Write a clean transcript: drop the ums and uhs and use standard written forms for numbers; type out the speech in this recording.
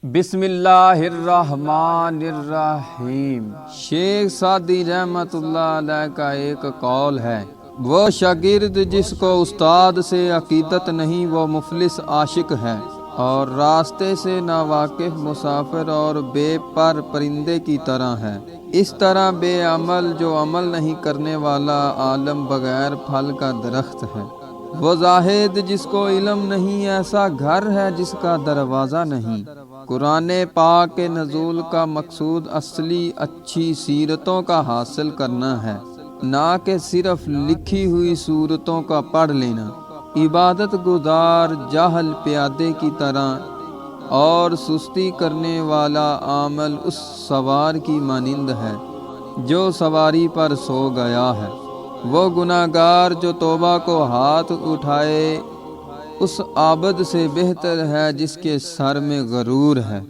بسم اللہ الرحمن الرحیم۔ شیخ سعدی رحمت اللہ علیہ کا ایک قول ہے، وہ شاگرد جس کو استاد سے عقیدت نہیں وہ مفلس عاشق ہے، اور راستے سے ناواقف مسافر اور بے پر پرندے کی طرح ہے۔ اس طرح بے عمل جو عمل نہیں کرنے والا عالم بغیر پھل کا درخت ہے۔ وہ زاہد جس کو علم نہیں ایسا گھر ہے جس کا دروازہ نہیں۔ قرآن پاک کے نزول کا مقصود اصلی اچھی سیرتوں کا حاصل کرنا ہے، نہ کہ صرف لکھی ہوئی صورتوں کا پڑھ لینا۔ عبادت گزار جاہل پیادے کی طرح اور سستی کرنے والا عامل اس سوار کی مانند ہے جو سواری پر سو گیا ہے۔ وہ گناہگار جو توبہ کو ہاتھ اٹھائے اس عابد سے بہتر ہے جس کے سر میں غرور ہے۔